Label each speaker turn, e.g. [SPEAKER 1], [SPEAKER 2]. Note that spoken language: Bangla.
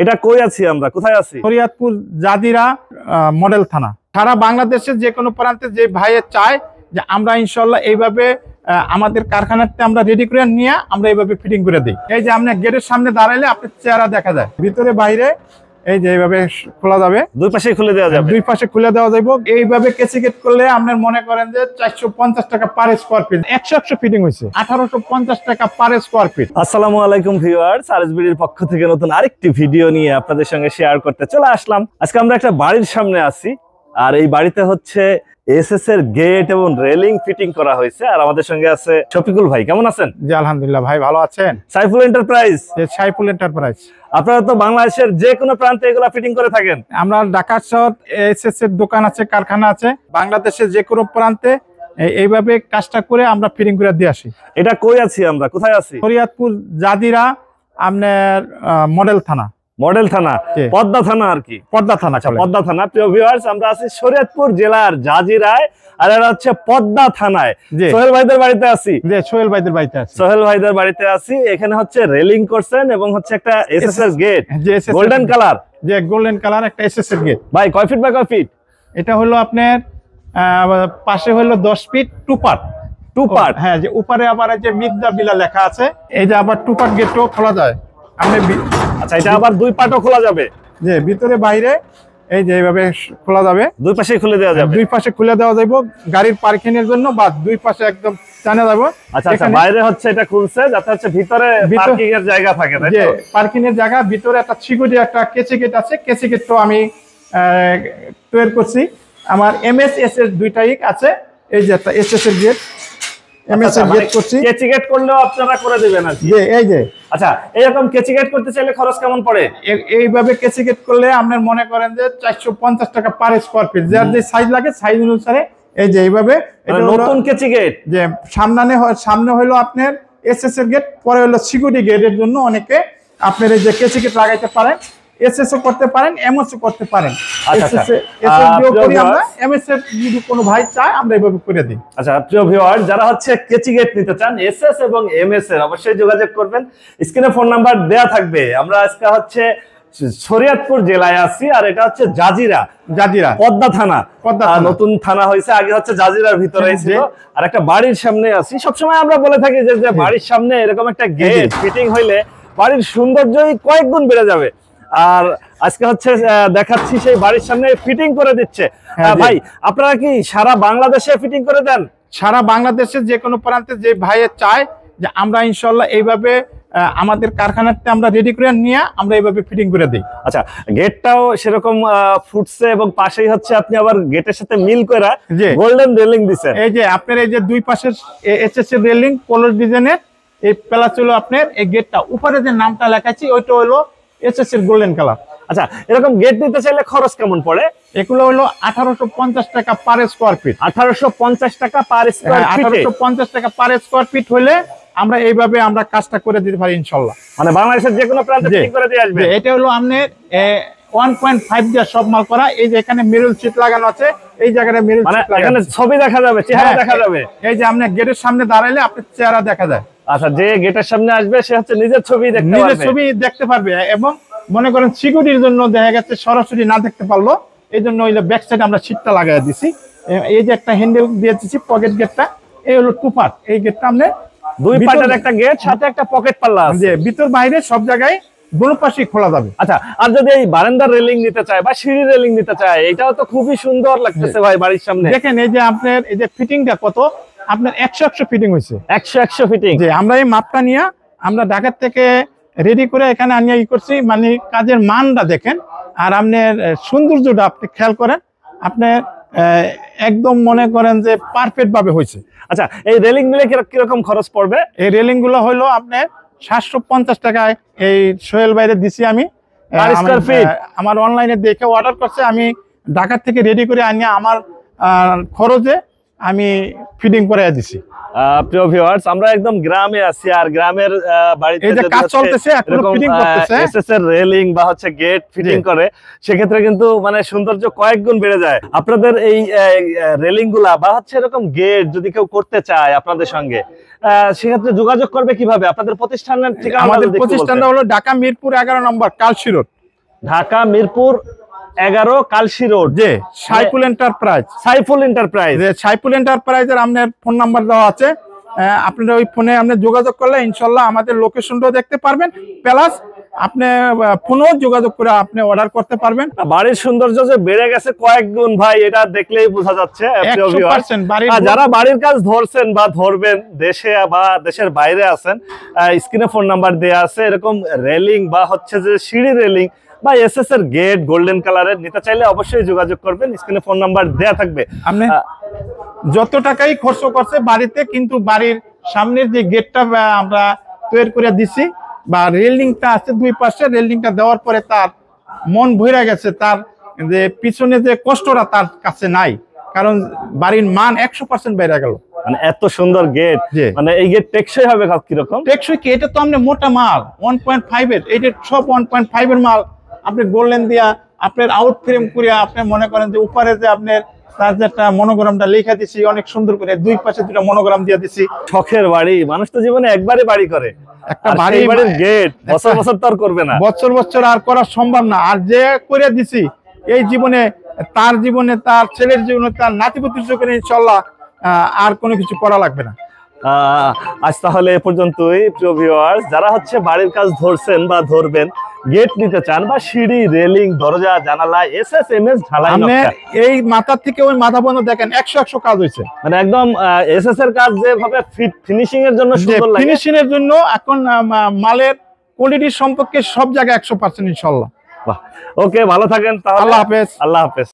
[SPEAKER 1] এটা কই আছি আমরা, কোথায় আছি?
[SPEAKER 2] শরিয়াতপুর জাজিরা মডেল থানা। সারা বাংলাদেশে যে কোনো প্রান্তে যে ভাইয়ে চায় যে আমরা ইনশাল্লাহ এইভাবে আমাদের কারখানাতে আমরা রেডি করে নিয়ে আমরা এইভাবে ফিটিং করে দিই। এই যে আপনার গেটের সামনে দাঁড়াইলে আপনার চেহারা দেখা যায়, ভিতরে বাইরে এই যে এইভাবে খোলা যাবে,
[SPEAKER 1] দুই পাশে খুলে দেওয়া যাবে।
[SPEAKER 2] দুই পাশে খুলে দেওয়া যাবে। এইভাবে কেসি গেট করলে আপনার মনে করেন যে 450 টাকা পার স্কোয়ার ফিট, 100 ফিটিং হয়েছে 1850 টাকা পার স্কোয়ার ফিট।
[SPEAKER 1] আসসালামু আলাইকুম ভিউয়ার্স, আরএসবিডির পক্ষ থেকে নতুন আরেকটি ভিডিও নিয়ে আপনাদের সঙ্গে শেয়ার করতে চলে আসলাম। আজকে আমরা একটা বাড়ির সামনে আছি, আর এই বাড়িতে হচ্ছে এসএস এর গেট এবং রেলিং ফিটিং করা হয়েছে। আর আমাদের সঙ্গে আছে শফিকুল ভাই, কেমন আছেন?
[SPEAKER 2] জি আলহামদুলিল্লাহ ভাই, ভালো আছেন?
[SPEAKER 1] সাইফুল এন্টারপ্রাইজ।
[SPEAKER 2] সাইফুল এন্টারপ্রাইজ।
[SPEAKER 1] আপনারা তো বাংলাদেশের যে কোনো প্রান্তে এগুলা ফিটিং করে থাকেন।
[SPEAKER 2] আমরা ঢাকা শহর এসএস এর দোকান আছে, কারখানা আছে, বাংলাদেশের যে কোনো প্রান্তে এইভাবে কাজটা করে আমরা ফিটিং করে দিয়ে আসি।
[SPEAKER 1] এটা কই আছি আমরা, কোথায় আছি?
[SPEAKER 2] শরিয়াতপুর জাজিরা আপনার মডেল থানা।
[SPEAKER 1] মডেল থানা, পদ্মা থানা আর কি,
[SPEAKER 2] পদ্মা থানা।
[SPEAKER 1] পদ্মা থানা। প্রিয় ভিউয়ার্স, আমরা আছি শরীয়তপুর জেলার জাজিরায়, আর এটা হচ্ছে পদ্মা থানায়। সোহেল ভাইদের বাড়িতে আছি।
[SPEAKER 2] যে সোহেল ভাইদের বাড়িতে আছি।
[SPEAKER 1] সোহেল ভাইদের বাড়িতে আছি। এখানে হচ্ছে রেলিং করছেন এবং হচ্ছে একটা এসএস এর গেট, গোল্ডেন কালার।
[SPEAKER 2] যে গোল্ডেন কালার একটা এসএস এর গেট।
[SPEAKER 1] ভাই কয় ফিট বাই কয় ফিট?
[SPEAKER 2] এটা হলো আপনার পাশে হলো 10 ফিট, টু পার্ট। হ্যাঁ, যে উপরে আবার যে মিগদা বিলা লেখা আছে, এই যে আবার টু পার্ট গেটও খোলা যায়।
[SPEAKER 1] আচ্ছা, এটা আবার দুই পার্টও খোলা যাবে?
[SPEAKER 2] যে ভিতরে বাইরে এই যে এইভাবে খোলা যাবে,
[SPEAKER 1] দুই পাশে খুলে দেওয়া যাবে।
[SPEAKER 2] দুই পাশে খুলে দেওয়া যাবে গাড়ির পার্কিং এর জন্য, বা দুই পাশে একদম টানা যাবে।
[SPEAKER 1] আচ্ছা আচ্ছা, বাইরে হচ্ছে এটা খুলছে যাতে হচ্ছে ভিতরে পার্কিং এর জায়গা থাকে, তাই তো?
[SPEAKER 2] পার্কিং এর জায়গা, ভিতরে একটা সিকিউরিটি একটা কেসি গেট আছে। কেসি গেট তো আমি তৈরি করছি, আমার এমএসএস এর দুইটাই আছে। এই যে একটা এসএস এর গেট, এমএস এর গেট করছি।
[SPEAKER 1] কেসি গেট করলেও আপনারা করে দিবেন আর কি?
[SPEAKER 2] এই যে
[SPEAKER 1] আচ্ছা, এরকম কেসি গেট করতে চাইলে খরচ কেমন পড়ে?
[SPEAKER 2] এইভাবে কেসি গেট করলে আপনার মনে করেন যে 450 টাকা পার স্কোয়ার ফিট, যার যে সাইজ লাগে সাইজ অনুসারে। এই যে এইভাবে
[SPEAKER 1] নতুন কেসি গেট,
[SPEAKER 2] যে সামনে হলো আপনার এসএস এর গেট, পরে হলো সিকিউরিটি গেটের জন্য অনেকে আপনার এই যে কেসি গেট লাগাইতে পারেন, এসএস ও করতে পারেন, এমএস ও করতে পারেন।
[SPEAKER 1] আচ্ছা,
[SPEAKER 2] এমএস এর যদি কোনো ভাই চায় আমরা এইভাবে করে দিই।
[SPEAKER 1] আচ্ছা প্রিয় ভিউয়ার, যারা হচ্ছে কেসি গেট নিতে চান এসএস এবং এমএস এর, অবশ্যই যোগাযোগ করবেন। স্ক্রিনে ফোন নাম্বার দেয়া থাকবে। আমরা আজকে হচ্ছে শরীয়তপুর জেলায় আছি, আর এটা হচ্ছে জাজিরা পদ্মা থানা। নতুন থানা হয়েছে, আগে হচ্ছে জাজিরার ভিতরে ছিল। আর একটা বাড়ির সামনে আছি। সবসময় আমরা বলে থাকি যে বাড়ির সামনে এরকম একটা গেট ফিটিং হইলে বাড়ির সৌন্দর্যই কয়েক গুণ বেড়ে যাবে। আর আজকে হচ্ছে দেখাচ্ছি সেই বাড়ির সামনে ফিটিং করে দিচ্ছে। ভাই, আপনারা কি সারা বাংলাদেশে ফিটিং করে দেন?
[SPEAKER 2] সারা বাংলাদেশের যে কোনো প্রান্তে যে ভাইয়ে চায় যে আমরা ইনশাল্লাহ এইভাবে আমাদের কারখানাতে আমরা রেডি করে নিয়ে আমরা এইভাবে ফিটিং করে দিই।
[SPEAKER 1] আচ্ছা, গেটটাও সেরকম ফুটছে এবং পাশেই হচ্ছে আপনি আবার গেটের সাথে মিল করে গোল্ডেন রেলিং দিছেন।
[SPEAKER 2] এই যে আপনার এই যে দুই পাশের এসএস এর রেলিং কলস ডিজাইনের, এই প্লাস হলো আপনার এই গেটটা উপরে যে নামটা লেখাচ্ছি ওইটা হলো এসএস এর গোল্ডেন কালার।
[SPEAKER 1] আচ্ছা, এরকম গেট নিতে চাইলে খরচ কেমন পড়ে?
[SPEAKER 2] এগুলো হলো 1850 টাকা পার স্কোয়ার ফিট।
[SPEAKER 1] 1850 টাকা পার স্কোয়ার ফিট।
[SPEAKER 2] 1850 টাকা পার স্কোয়ার ফিট হলে আমরা এইভাবে আমরা কাজটা করে দিতে পারি ইনশাআল্লাহ।
[SPEAKER 1] মানে বাংলাদেশের যে কোনো প্রান্তে ফিটিং করে দিয়ে আসবে।
[SPEAKER 2] এটা হলো আপনার 1.5 দিয়ে সব মাল করা। এই যে এখানে মিরর সিট লাগানো আছে, এই জায়গাটা মিরর সিট লাগানো, এখানে
[SPEAKER 1] ছবি দেখা যাবে, চেহারা দেখা যাবে।
[SPEAKER 2] এই যে আপনি গেটের সামনে দাঁড়াইলে আপনার চেহারা দেখা যায়।
[SPEAKER 1] আচ্ছা, যে গেটের সামনে আসবে সে হচ্ছে নিজের ছবি
[SPEAKER 2] দেখতে পারবে। এবং মনে করেন সিকিউরিটির জন্য দেখা গেছে সরাসরি না দেখতে পারলো, এই জন্য ওই ব্যাক সাইডে আমরা সিটটা লাগাই দিছি। এই যে একটা হ্যান্ডেল দিয়ে দিচ্ছি পকেট গেটটা, এই হলো টু পার্ট। এই গেটটা আমরা
[SPEAKER 1] দুই পার্টের একটা গেট, সাথে একটা পকেট পাল্লা আছে,
[SPEAKER 2] যে ভিতর বাইরে সব জায়গায় দুটো পাশেই খোলা যাবে।
[SPEAKER 1] আচ্ছা, আর যদি এই বারান্দার রেলিং নিতে চায় বা সিঁড়ি রেলিং নিতে চায়, এটাও তো খুবই সুন্দর লাগতেছে ভাই বাড়ির সামনে।
[SPEAKER 2] দেখেন এই যে আপনার এই যে ফিটিংটা কত, আপনার 100 ফিটিং হয়েছে।
[SPEAKER 1] 100 ফিটিং।
[SPEAKER 2] যে আমরা এই মাপটা নিয়ে আমরা ঢাকার থেকে রেডি করে এখানে আনিয়ে করছি। মানে কাজের মানটা দেখেন, আর আপনার সৌন্দর্যটা আপনি খেয়াল করেন, আপনার একদম মনে করেন যে পারফেক্ট ভাবে হয়েছে।
[SPEAKER 1] আচ্ছা, এই রেলিং মিলে কিরকম খরচ পড়বে?
[SPEAKER 2] এই রেলিং গুলো হলো আপনার 750 টাকায় এই সোহেল বাইরে দিছি আমি। আমার অনলাইনে দেখে অর্ডার করছে, আমি ঢাকা থেকে রেডি করে আনিয়ে আমার খরচে আমি ফিটিং করে দিছি।
[SPEAKER 1] প্রিয় ভিউয়ার্স, আমরা একদম গ্রামে আছি, আর গ্রামের বাড়িতে
[SPEAKER 2] এই যে কাজ চলতেছে, এখনো ফিটিং করতেছে।
[SPEAKER 1] এসএস এর রেলিং বা হচ্ছে গেট ফিটিং করে, সেক্ষেত্রে কিন্তু মানে সৌন্দর্য কয়েক গুণ বেড়ে যায়। আপনাদের এই রেলিং গুলা বা হচ্ছে এরকম গেট যদি কেউ করতে চায় আপনাদের সঙ্গে, সেক্ষেত্রে যোগাযোগ করবে কিভাবে? আপনাদের প্রতিষ্ঠানের ঠিকানা?
[SPEAKER 2] আমাদের প্রতিষ্ঠানটা হলো ঢাকা মিরপুর 11 নম্বর কালশি রোড।
[SPEAKER 1] ঢাকা মিরপুর 11 কালশি রোড,
[SPEAKER 2] যে সাইফুল এন্টারপ্রাইজ।
[SPEAKER 1] সাইফুল এন্টারপ্রাইজ,
[SPEAKER 2] যে সাইফুল এন্টারপ্রাইজের আপনার ফোন নাম্বার দেওয়া আছে, আপনারা ওই ফোনে আপনি যোগাযোগ করলে ইনশাল্লাহ আমাদের লোকেশনটাও দেখতে পারবেন, প্লাস আপনি ফোনেও যোগাযোগ করে আপনি অর্ডার করতে পারবেন।
[SPEAKER 1] বাড়ির সৌন্দর্য যে বেড়ে গেছে কয়েক গুণ ভাই, এটা দেখলেই বোঝা যাচ্ছে।
[SPEAKER 2] 100% বাড়ির
[SPEAKER 1] যারা বাড়ির কাজ ধরছেন বা ধরবেন, দেশে বা দেশের বাইরে আছেন, স্ক্রিনে ফোন নাম্বার দেয়া আছে। এরকম রেলিং বা হচ্ছে যে সিঁড়ি রেলিং বা এসএস এর গেট গোল্ডেন কালারের নিতে চাইলে অবশ্যই যোগাযোগ করবেন, স্ক্রিনে ফোন নাম্বার দেয়া থাকবে।
[SPEAKER 2] আপনি যত টাকাই খরচ করছে বাড়িতে, কিন্তু বাড়ির সামনের যে গেটটা আমরা তৈরি করে দিছি বা রেলিংটা আছে দুই পাশে, রেলিংটা দেওয়ার পরে তার মন ভরে গেছে, তার যে পিছনে যে কষ্টটা তার কাছে নাই, কারণ বাড়ির মান 100% বেড়ে গেল।
[SPEAKER 1] মানে এত সুন্দর গেট, মানে এই গেট টেকসই হবে কিরকম?
[SPEAKER 2] টেকসই কি, এটা তো আপনি মোটা মাল 1.5 এর, এটা সব 1.5 এর মাল। আপনি গোল্ডেন দিয়া আপনার আউট ফ্রেম করে আপনি মনে করেন যে উপরে যে আপনার তার যে একটা মনোগ্রামটা লেখা দিছি অনেক সুন্দর করে, দুই পাশে দুটো মনোগ্রাম দিয়ে দিছি।
[SPEAKER 1] শখের বাড়ি, মানুষ তো জীবনে একবারই বাড়ি করে,
[SPEAKER 2] একটা বাড়ির
[SPEAKER 1] গেট বছর বছর তো আর করবে না,
[SPEAKER 2] বছর বছর আর করা সম্ভব না। আর যে করে দিছি এই জীবনে, তার জীবনে, তার ছেলের জীবনে, তার নাতিপুতির জীবনে ইনশাল্লাহ আর কোনো কিছু করা লাগবে না।
[SPEAKER 1] আজ তাহলে এ পর্যন্তই প্রিয় ভিউয়ার্স। যারা হচ্ছে বাড়ির কাজ ধরছেন বা ধরবেন, গেট নিতে চান বা সিঁড়ি রেলিং দরজা জানালা এসএস এমএস ঢালাই নকশা,
[SPEAKER 2] এই মাথা থেকে ওই মাথা পর্যন্ত দেখেন 100 কাজ হয়েছে,
[SPEAKER 1] মানে একদম এসএস এর কাজ যেভাবে ফিনিশিং এর জন্য সুন্দর লাগে,
[SPEAKER 2] ফিনিশিং এর জন্য এখন মালের কোয়ালিটি সম্পর্কে সব জায়গায় 100% ইনশাআল্লাহ।
[SPEAKER 1] ওকে, ভালো থাকেন তাহলে,
[SPEAKER 2] আল্লাহ হাফেজ।
[SPEAKER 1] আল্লাহ হাফেজ।